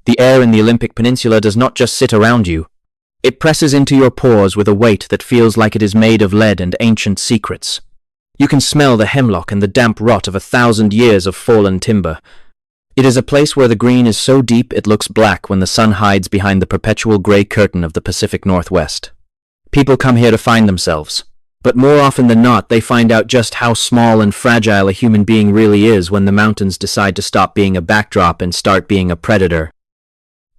The air in the Olympic Peninsula does not just sit around you. It presses into your pores with a weight that feels like it is made of lead and ancient secrets. You can smell the hemlock and the damp rot of 1,000 years of fallen timber. It is a place where the green is so deep it looks black when the sun hides behind the perpetual gray curtain of the Pacific Northwest. People come here to find themselves, but more often than not they find out just how small and fragile a human being really is when the mountains decide to stop being a backdrop and start being a predator.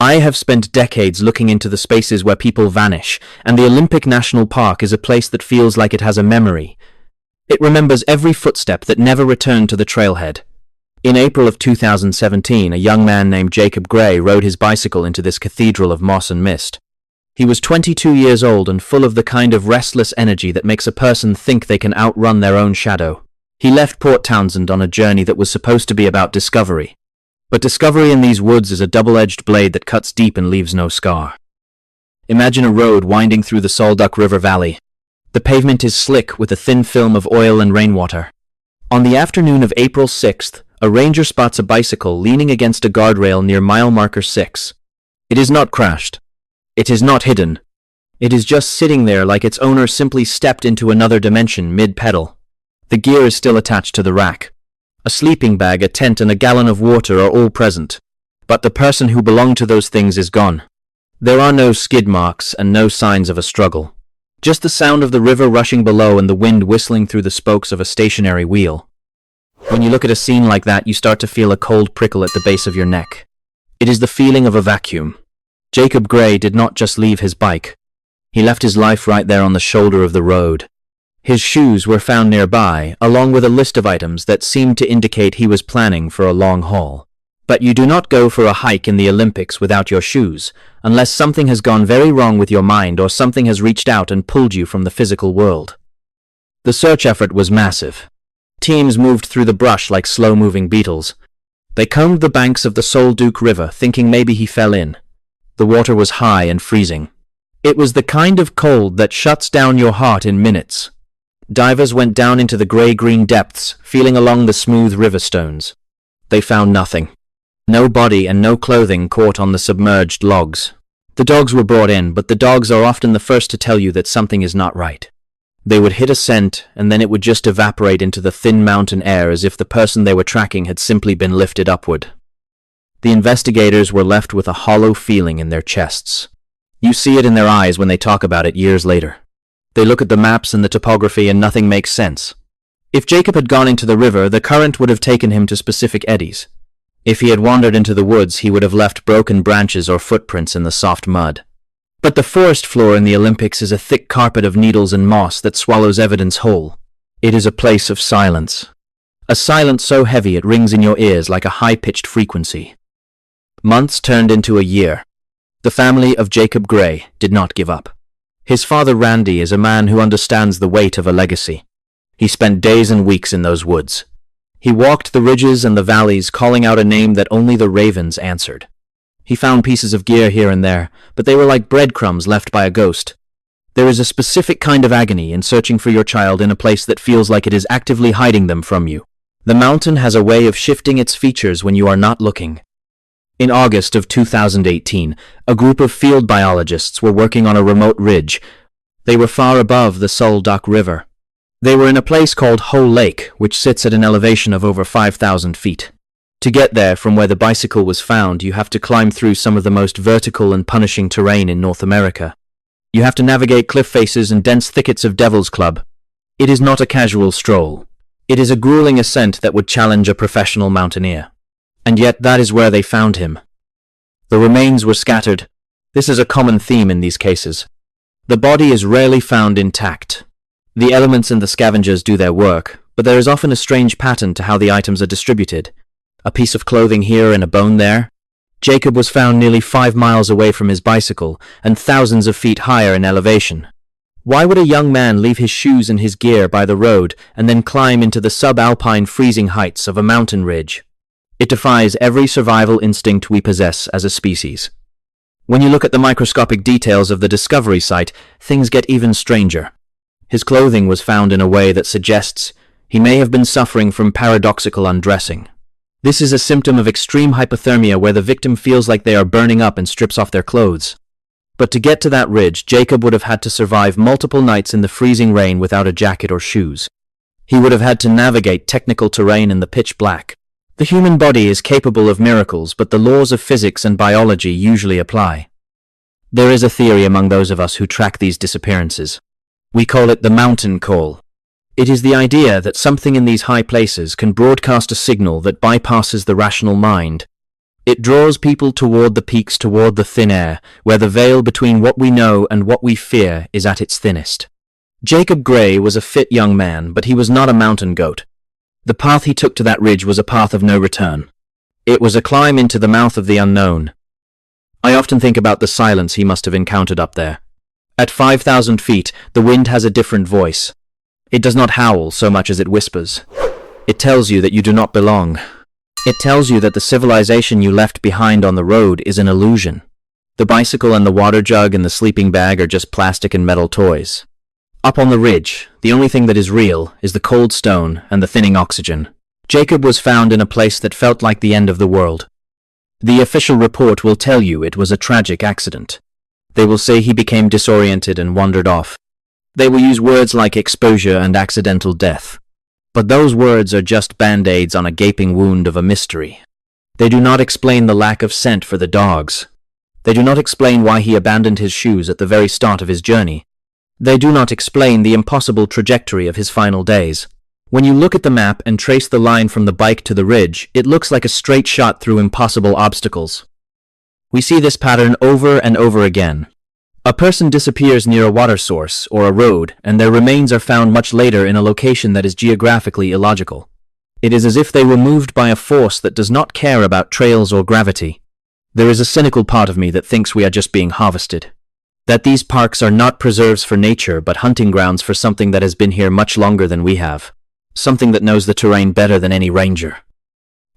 I have spent decades looking into the spaces where people vanish, and the Olympic National Park is a place that feels like it has a memory. It remembers every footstep that never returned to the trailhead. In April of 2017, a young man named Jacob Gray rode his bicycle into this cathedral of moss and mist. He was 22 years old and full of the kind of restless energy that makes a person think they can outrun their own shadow. He left Port Townsend on a journey that was supposed to be about discovery. But discovery in these woods is a double-edged blade that cuts deep and leaves no scar. Imagine a road winding through the Sol Duc River valley. The pavement is slick with a thin film of oil and rainwater. On the afternoon of April 6th, a ranger spots a bicycle leaning against a guardrail near mile marker 6. It is not crashed. It is not hidden. It is just sitting there like its owner simply stepped into another dimension mid-pedal. The gear is still attached to the rack. A sleeping bag, a tent, and a gallon of water are all present. But the person who belonged to those things is gone. There are no skid marks and no signs of a struggle. Just the sound of the river rushing below and the wind whistling through the spokes of a stationary wheel. When you look at a scene like that, you start to feel a cold prickle at the base of your neck. It is the feeling of a vacuum. Jacob Gray did not just leave his bike. He left his life right there on the shoulder of the road. His shoes were found nearby, along with a list of items that seemed to indicate he was planning for a long haul. But you do not go for a hike in the Olympics without your shoes, unless something has gone very wrong with your mind or something has reached out and pulled you from the physical world. The search effort was massive. Teams moved through the brush like slow-moving beetles. They combed the banks of the Sol Duc River, thinking maybe he fell in. The water was high and freezing. It was the kind of cold that shuts down your heart in minutes. Divers went down into the gray-green depths, feeling along the smooth river stones. They found nothing. No body and no clothing caught on the submerged logs. The dogs were brought in, but the dogs are often the first to tell you that something is not right. They would hit a scent, and then it would just evaporate into the thin mountain air as if the person they were tracking had simply been lifted upward. The investigators were left with a hollow feeling in their chests. You see it in their eyes when they talk about it years later. They look at the maps and the topography and nothing makes sense. If Jacob had gone into the river, the current would have taken him to specific eddies. If he had wandered into the woods, he would have left broken branches or footprints in the soft mud. But the forest floor in the Olympics is a thick carpet of needles and moss that swallows evidence whole. It is a place of silence. A silence so heavy it rings in your ears like a high-pitched frequency. Months turned into a year. The family of Jacob Gray did not give up. His father Randy is a man who understands the weight of a legacy. He spent days and weeks in those woods. He walked the ridges and the valleys, calling out a name that only the ravens answered. He found pieces of gear here and there, but they were like breadcrumbs left by a ghost. There is a specific kind of agony in searching for your child in a place that feels like it is actively hiding them from you. The mountain has a way of shifting its features when you are not looking. In August of 2018, a group of field biologists were working on a remote ridge. They were far above the Sol Duc River. They were in a place called Whole Lake, which sits at an elevation of over 5,000 feet. To get there from where the bicycle was found, you have to climb through some of the most vertical and punishing terrain in North America. You have to navigate cliff faces and dense thickets of Devil's Club. It is not a casual stroll. It is a grueling ascent that would challenge a professional mountaineer. And yet that is where they found him. The remains were scattered. This is a common theme in these cases. The body is rarely found intact. The elements and the scavengers do their work, but there is often a strange pattern to how the items are distributed. A piece of clothing here and a bone there. Jacob was found nearly 5 miles away from his bicycle and thousands of feet higher in elevation. Why would a young man leave his shoes and his gear by the road and then climb into the subalpine freezing heights of a mountain ridge? It defies every survival instinct we possess as a species. When you look at the microscopic details of the discovery site, things get even stranger. His clothing was found in a way that suggests he may have been suffering from paradoxical undressing. This is a symptom of extreme hypothermia where the victim feels like they are burning up and strips off their clothes. But to get to that ridge, Jacob would have had to survive multiple nights in the freezing rain without a jacket or shoes. He would have had to navigate technical terrain in the pitch black. The human body is capable of miracles, but the laws of physics and biology usually apply. There is a theory among those of us who track these disappearances. We call it the mountain call. It is the idea that something in these high places can broadcast a signal that bypasses the rational mind. It draws people toward the peaks, toward the thin air, where the veil between what we know and what we fear is at its thinnest. Jacob Gray was a fit young man, but he was not a mountain goat. The path he took to that ridge was a path of no return. It was a climb into the mouth of the unknown. I often think about the silence he must have encountered up there. At 5,000 feet, the wind has a different voice. It does not howl so much as it whispers. It tells you that you do not belong. It tells you that the civilization you left behind on the road is an illusion. The bicycle and the water jug and the sleeping bag are just plastic and metal toys. Up on the ridge, the only thing that is real is the cold stone and the thinning oxygen. Jacob was found in a place that felt like the end of the world. The official report will tell you it was a tragic accident. They will say he became disoriented and wandered off. They will use words like exposure and accidental death. But those words are just band-aids on a gaping wound of a mystery. They do not explain the lack of scent for the dogs. They do not explain why he abandoned his shoes at the very start of his journey. They do not explain the impossible trajectory of his final days. When you look at the map and trace the line from the bike to the ridge, it looks like a straight shot through impossible obstacles. We see this pattern over and over again. A person disappears near a water source or a road, and their remains are found much later in a location that is geographically illogical. It is as if they were moved by a force that does not care about trails or gravity. There is a cynical part of me that thinks we are just being harvested. That these parks are not preserves for nature, but hunting grounds for something that has been here much longer than we have. Something that knows the terrain better than any ranger.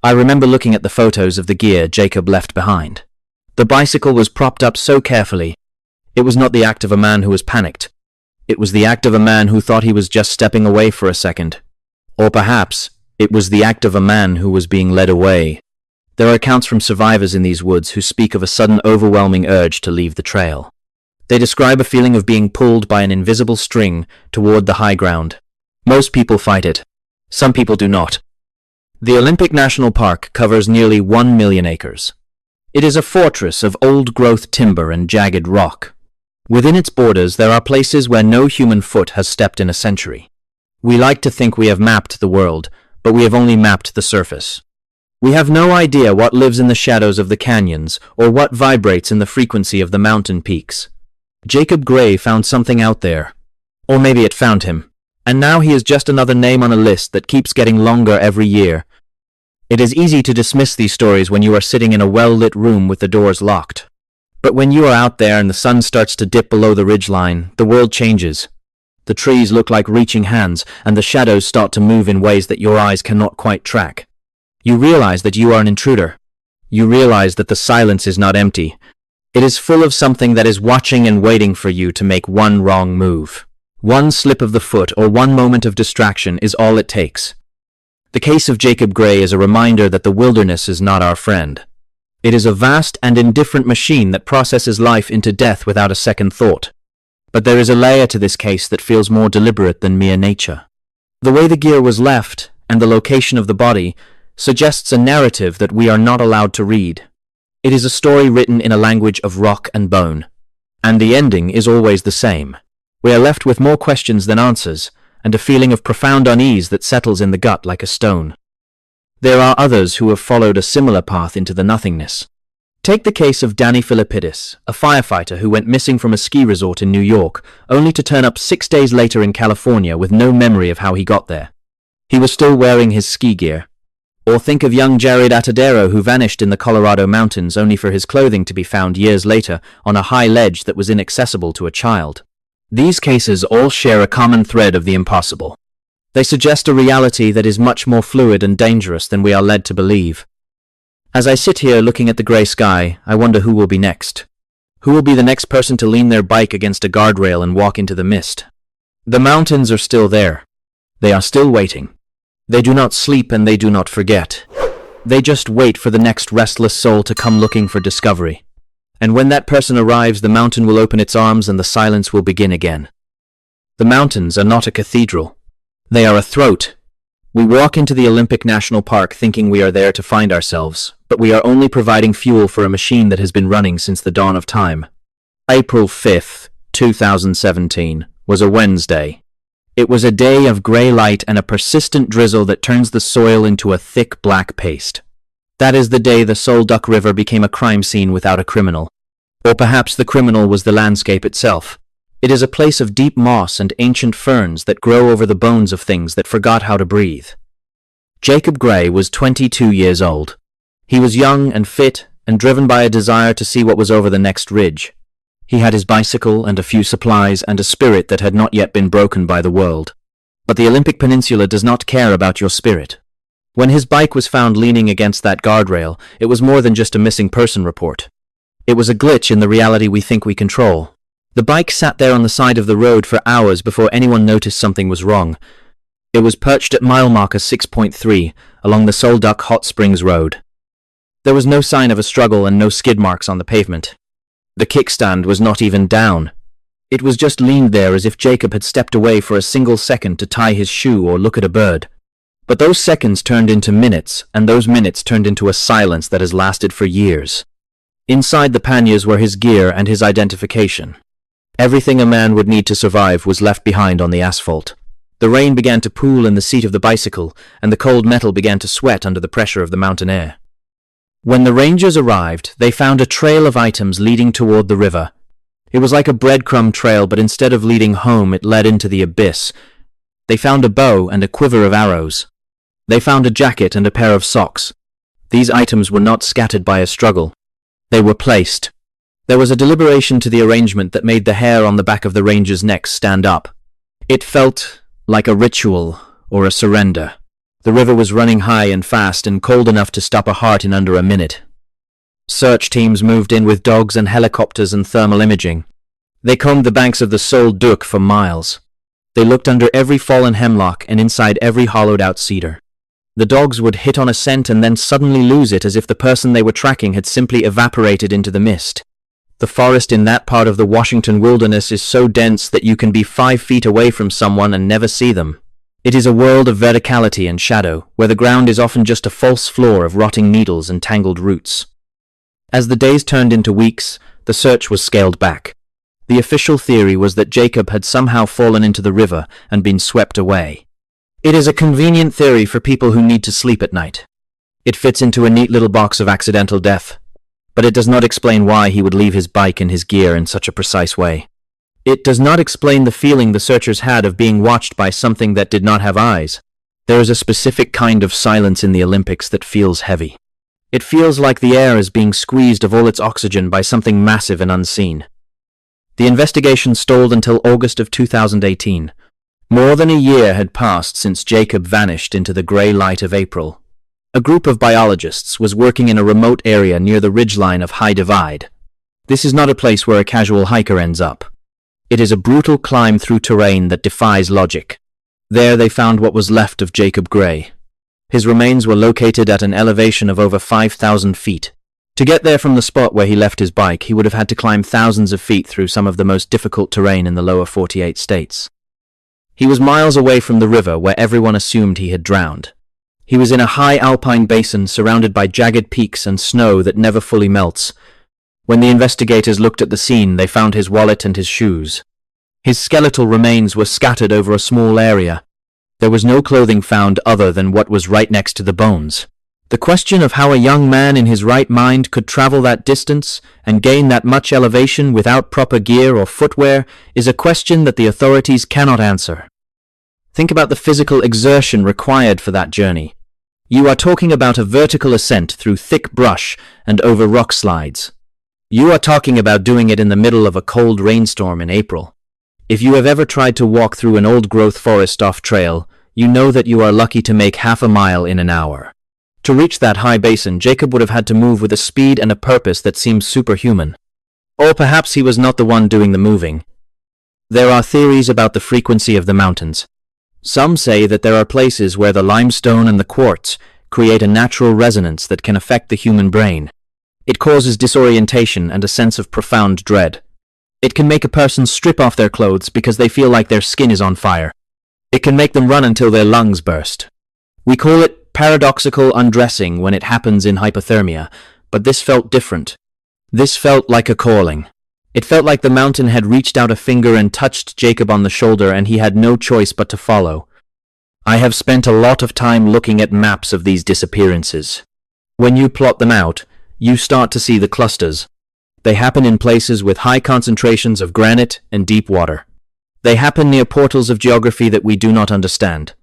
I remember looking at the photos of the gear Jacob left behind. The bicycle was propped up so carefully. It was not the act of a man who was panicked. It was the act of a man who thought he was just stepping away for a second. Or perhaps, it was the act of a man who was being led away. There are accounts from survivors in these woods who speak of a sudden overwhelming urge to leave the trail. They describe a feeling of being pulled by an invisible string toward the high ground. Most people fight it. Some people do not. The Olympic National Park covers nearly 1 million acres. It is a fortress of old-growth timber and jagged rock. Within its borders, there are places where no human foot has stepped in a century. We like to think we have mapped the world, but we have only mapped the surface. We have no idea what lives in the shadows of the canyons or what vibrates in the frequency of the mountain peaks. Jacob Gray found something out there. Or maybe it found him. And now he is just another name on a list that keeps getting longer every year. It is easy to dismiss these stories when you are sitting in a well-lit room with the doors locked. But when you are out there and the sun starts to dip below the ridgeline, the world changes. The trees look like reaching hands, and the shadows start to move in ways that your eyes cannot quite track. You realize that you are an intruder. You realize that the silence is not empty. It is full of something that is watching and waiting for you to make one wrong move. One slip of the foot or one moment of distraction is all it takes. The case of Jacob Gray is a reminder that the wilderness is not our friend. It is a vast and indifferent machine that processes life into death without a second thought. But there is a layer to this case that feels more deliberate than mere nature. The way the gear was left, and the location of the body, suggests a narrative that we are not allowed to read. It is a story written in a language of rock and bone. And the ending is always the same. We are left with more questions than answers, and a feeling of profound unease that settles in the gut like a stone. There are others who have followed a similar path into the nothingness. Take the case of Danny Philippidis, a firefighter who went missing from a ski resort in New York, only to turn up 6 days later in California with no memory of how he got there. He was still wearing his ski gear. Or think of young Jared Atadero who vanished in the Colorado mountains only for his clothing to be found years later on a high ledge that was inaccessible to a child. These cases all share a common thread of the impossible. They suggest a reality that is much more fluid and dangerous than we are led to believe. As I sit here looking at the grey sky, I wonder who will be next. Who will be the next person to lean their bike against a guardrail and walk into the mist? The mountains are still there. They are still waiting. They do not sleep and they do not forget. They just wait for the next restless soul to come looking for discovery. And when that person arrives, the mountain will open its arms and the silence will begin again. The mountains are not a cathedral. They are a throat. We walk into the Olympic National Park thinking we are there to find ourselves, but we are only providing fuel for a machine that has been running since the dawn of time. April 5th, 2017, was a Wednesday. It was a day of grey light and a persistent drizzle that turns the soil into a thick black paste. That is the day the Sol Duc River became a crime scene without a criminal. Or perhaps the criminal was the landscape itself. It is a place of deep moss and ancient ferns that grow over the bones of things that forgot how to breathe. Jacob Gray was 22 years old. He was young and fit and driven by a desire to see what was over the next ridge. He had his bicycle and a few supplies and a spirit that had not yet been broken by the world. But the Olympic Peninsula does not care about your spirit. When his bike was found leaning against that guardrail, it was more than just a missing person report. It was a glitch in the reality we think we control. The bike sat there on the side of the road for hours before anyone noticed something was wrong. It was perched at mile marker 6.3 along the Sol Duc Hot Springs Road. There was no sign of a struggle and no skid marks on the pavement. The kickstand was not even down. It was just leaned there as if Jacob had stepped away for a single second to tie his shoe or look at a bird. But those seconds turned into minutes, and those minutes turned into a silence that has lasted for years. Inside the panniers were his gear and his identification. Everything a man would need to survive was left behind on the asphalt. The rain began to pool in the seat of the bicycle, and the cold metal began to sweat under the pressure of the mountain air. When the rangers arrived, they found a trail of items leading toward the river. It was like a breadcrumb trail, but instead of leading home, it led into the abyss. They found a bow and a quiver of arrows. They found a jacket and a pair of socks. These items were not scattered by a struggle. They were placed. There was a deliberation to the arrangement that made the hair on the back of the rangers' necks stand up. It felt like a ritual or a surrender. The river was running high and fast and cold enough to stop a heart in under a minute. Search teams moved in with dogs and helicopters and thermal imaging. They combed the banks of the Sol Duc for miles. They looked under every fallen hemlock and inside every hollowed-out cedar. The dogs would hit on a scent and then suddenly lose it as if the person they were tracking had simply evaporated into the mist. The forest in that part of the Washington wilderness is so dense that you can be 5 feet away from someone and never see them. It is a world of verticality and shadow, where the ground is often just a false floor of rotting needles and tangled roots. As the days turned into weeks, the search was scaled back. The official theory was that Jacob had somehow fallen into the river and been swept away. It is a convenient theory for people who need to sleep at night. It fits into a neat little box of accidental death, but it does not explain why he would leave his bike and his gear in such a precise way. It does not explain the feeling the searchers had of being watched by something that did not have eyes. There is a specific kind of silence in the Olympics that feels heavy. It feels like the air is being squeezed of all its oxygen by something massive and unseen. The investigation stalled until August of 2018. More than a year had passed since Jacob vanished into the grey light of April. A group of biologists was working in a remote area near the ridgeline of High Divide. This is not a place where a casual hiker ends up. It is a brutal climb through terrain that defies logic. There they found what was left of Jacob Gray. His remains were located at an elevation of over 5,000 feet. To get there from the spot where he left his bike, he would have had to climb thousands of feet through some of the most difficult terrain in the lower 48 states. He was miles away from the river where everyone assumed he had drowned. He was in a high-alpine basin surrounded by jagged peaks and snow that never fully melts. When the investigators looked at the scene, they found his wallet and his shoes. His skeletal remains were scattered over a small area. There was no clothing found other than what was right next to the bones. The question of how a young man in his right mind could travel that distance and gain that much elevation without proper gear or footwear is a question that the authorities cannot answer. Think about the physical exertion required for that journey. You are talking about a vertical ascent through thick brush and over rock slides. You are talking about doing it in the middle of a cold rainstorm in April. If you have ever tried to walk through an old-growth forest off-trail, you know that you are lucky to make half a mile in an hour. To reach that high basin, Jacob would have had to move with a speed and a purpose that seems superhuman. Or perhaps he was not the one doing the moving. There are theories about the frequency of the mountains. Some say that there are places where the limestone and the quartz create a natural resonance that can affect the human brain. It causes disorientation and a sense of profound dread. It can make a person strip off their clothes because they feel like their skin is on fire. It can make them run until their lungs burst. We call it paradoxical undressing when it happens in hypothermia, but this felt different. This felt like a calling. It felt like the mountain had reached out a finger and touched Jacob on the shoulder, and he had no choice but to follow. I have spent a lot of time looking at maps of these disappearances. When you plot them out, you start to see the clusters. They happen in places with high concentrations of granite and deep water. They happen near portals of geography that we do not understand.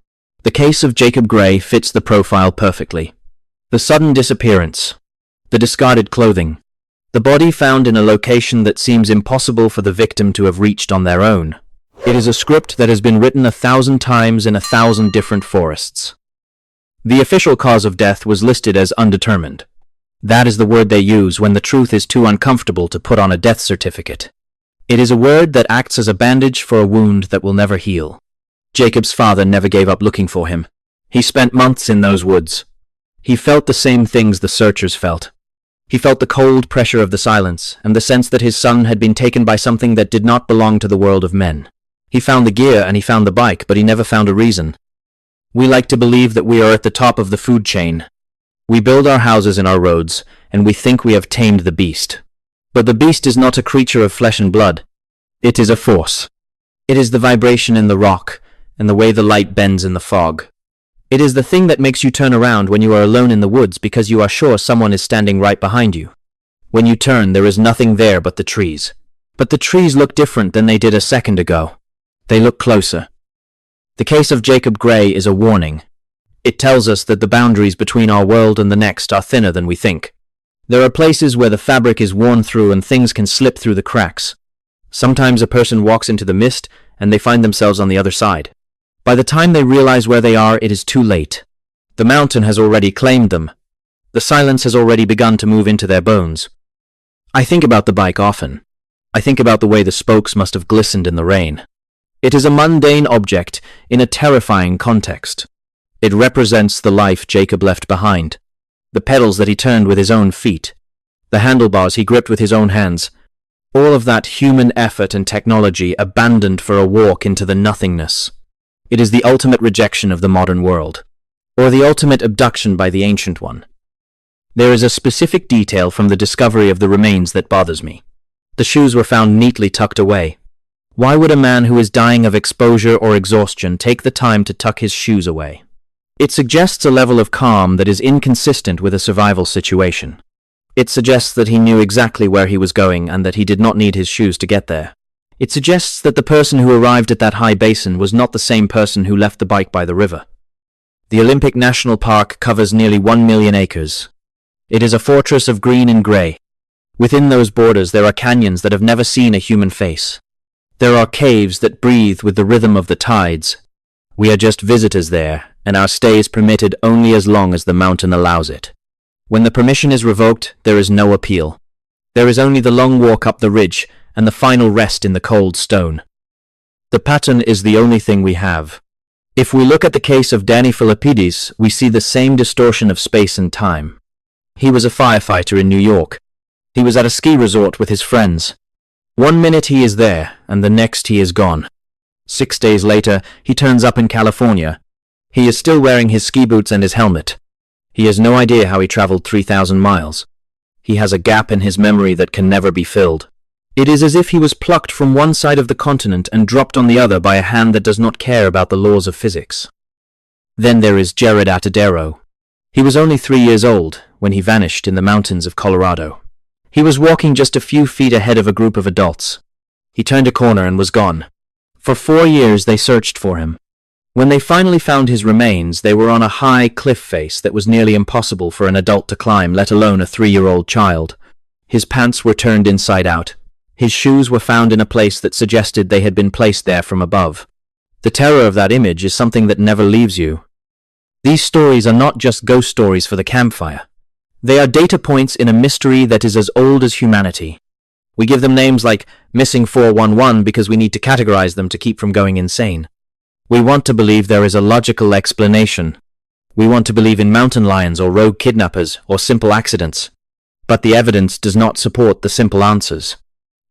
The case of Jacob Gray fits the profile perfectly. The sudden disappearance. The discarded clothing. The body found in a location that seems impossible for the victim to have reached on their own. It is a script that has been written 1,000 times in 1,000 different forests. The official cause of death was listed as undetermined. That is the word they use when the truth is too uncomfortable to put on a death certificate. It is a word that acts as a bandage for a wound that will never heal. Jacob's father never gave up looking for him. He spent months in those woods. He felt the same things the searchers felt. He felt the cold pressure of the silence and the sense that his son had been taken by something that did not belong to the world of men. He found the gear and he found the bike, but he never found a reason. We like to believe that we are at the top of the food chain. We build our houses in our roads, and we think we have tamed the beast. But the beast is not a creature of flesh and blood. It is a force. It is the vibration in the rock, and the way the light bends in the fog. It is the thing that makes you turn around when you are alone in the woods because you are sure someone is standing right behind you. When you turn, there is nothing there but the trees. But the trees look different than they did a second ago. They look closer. The case of Jacob Gray is a warning. It tells us that the boundaries between our world and the next are thinner than we think. There are places where the fabric is worn through and things can slip through the cracks. Sometimes a person walks into the mist and they find themselves on the other side. By the time they realize where they are, it is too late. The mountain has already claimed them. The silence has already begun to move into their bones. I think about the bike often. I think about the way the spokes must have glistened in the rain. It is a mundane object in a terrifying context. It represents the life Jacob left behind. The pedals that he turned with his own feet. The handlebars he gripped with his own hands. All of that human effort and technology abandoned for a walk into the nothingness. It is the ultimate rejection of the modern world, or the ultimate abduction by the ancient one. There is a specific detail from the discovery of the remains that bothers me. The shoes were found neatly tucked away. Why would a man who is dying of exposure or exhaustion take the time to tuck his shoes away? It suggests a level of calm that is inconsistent with a survival situation. It suggests that he knew exactly where he was going and that he did not need his shoes to get there. It suggests that the person who arrived at that high basin was not the same person who left the bike by the river. The Olympic National Park covers nearly 1 million acres. It is a fortress of green and gray. Within those borders there are canyons that have never seen a human face. There are caves that breathe with the rhythm of the tides. We are just visitors there, and our stay is permitted only as long as the mountain allows it. When the permission is revoked, there is no appeal. There is only the long walk up the ridge and the final rest in the cold stone. The pattern is the only thing we have. If we look at the case of Danny Paulides, we see the same distortion of space and time. He was a firefighter in New York. He was at a ski resort with his friends. 1 minute he is there, and the next he is gone. 6 days later, he turns up in California. He is still wearing his ski boots and his helmet. He has no idea how he traveled 3,000 miles. He has a gap in his memory that can never be filled. It is as if he was plucked from one side of the continent and dropped on the other by a hand that does not care about the laws of physics. Then there is Jared Atadero. He was only 3 years old when he vanished in the mountains of Colorado. He was walking just a few feet ahead of a group of adults. He turned a corner and was gone. For 4 years they searched for him. When they finally found his remains, they were on a high cliff face that was nearly impossible for an adult to climb, let alone a 3-year-old child. His pants were turned inside out. His shoes were found in a place that suggested they had been placed there from above. The terror of that image is something that never leaves you. These stories are not just ghost stories for the campfire. They are data points in a mystery that is as old as humanity. We give them names like Missing 411 because we need to categorize them to keep from going insane. We want to believe there is a logical explanation. We want to believe in mountain lions or rogue kidnappers or simple accidents. But the evidence does not support the simple answers.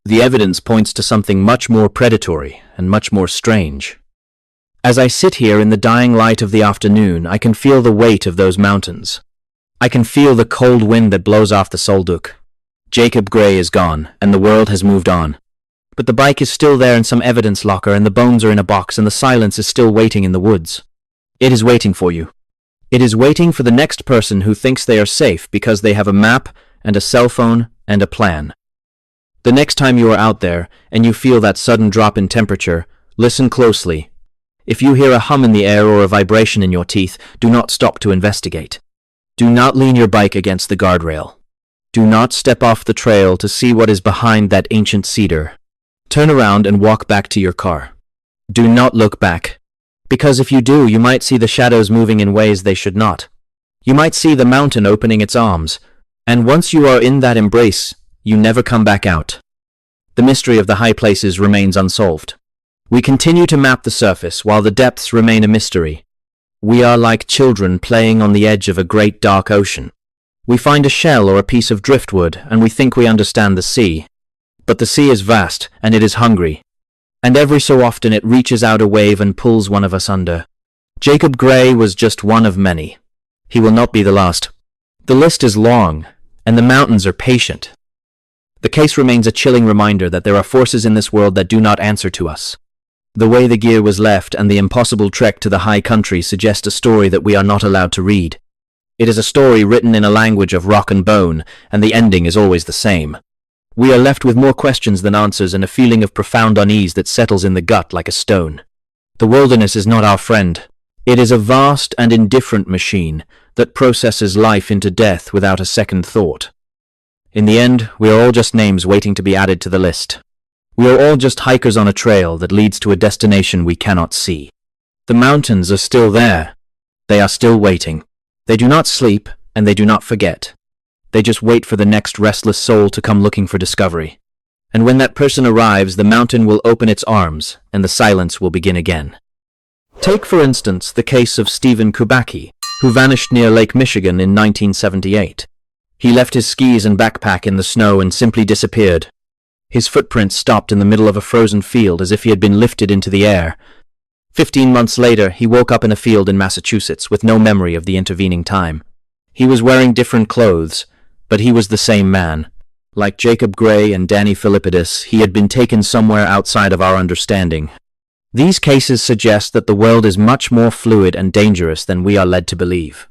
The evidence points to something much more predatory and much more strange. As I sit here in the dying light of the afternoon, I can feel the weight of those mountains. I can feel the cold wind that blows off the Sol Duc. Jacob Gray is gone, and the world has moved on. But the bike is still there in some evidence locker, and the bones are in a box, and the silence is still waiting in the woods. It is waiting for you. It is waiting for the next person who thinks they are safe because they have a map and a cell phone and a plan. The next time you are out there and you feel that sudden drop in temperature, listen closely. If you hear a hum in the air or a vibration in your teeth, do not stop to investigate. Do not lean your bike against the guardrail. Do not step off the trail to see what is behind that ancient cedar. Turn around and walk back to your car. Do not look back. Because if you do, you might see the shadows moving in ways they should not. You might see the mountain opening its arms, and once you are in that embrace, you never come back out. The mystery of the high places remains unsolved. We continue to map the surface while the depths remain a mystery. We are like children playing on the edge of a great dark ocean. We find a shell or a piece of driftwood and we think we understand the sea. But the sea is vast and it is hungry. And every so often it reaches out a wave and pulls one of us under. Jacob Gray was just one of many. He will not be the last. The list is long, and the mountains are patient. The case remains a chilling reminder that there are forces in this world that do not answer to us. The way the gear was left and the impossible trek to the high country suggest a story that we are not allowed to read. It is a story written in a language of rock and bone, and the ending is always the same. We are left with more questions than answers and a feeling of profound unease that settles in the gut like a stone. The wilderness is not our friend. It is a vast and indifferent machine that processes life into death without a second thought. In the end, we are all just names waiting to be added to the list. We are all just hikers on a trail that leads to a destination we cannot see. The mountains are still there. They are still waiting. They do not sleep, and they do not forget. They just wait for the next restless soul to come looking for discovery. And when that person arrives, the mountain will open its arms, and the silence will begin again. Take, for instance, the case of Stephen Kubacki, who vanished near Lake Michigan in 1978. He left his skis and backpack in the snow and simply disappeared. His footprints stopped in the middle of a frozen field as if he had been lifted into the air. 15 months later, he woke up in a field in Massachusetts with no memory of the intervening time. He was wearing different clothes, but he was the same man. Like Jacob Gray and Danny Philippidis, he had been taken somewhere outside of our understanding. These cases suggest that the world is much more fluid and dangerous than we are led to believe.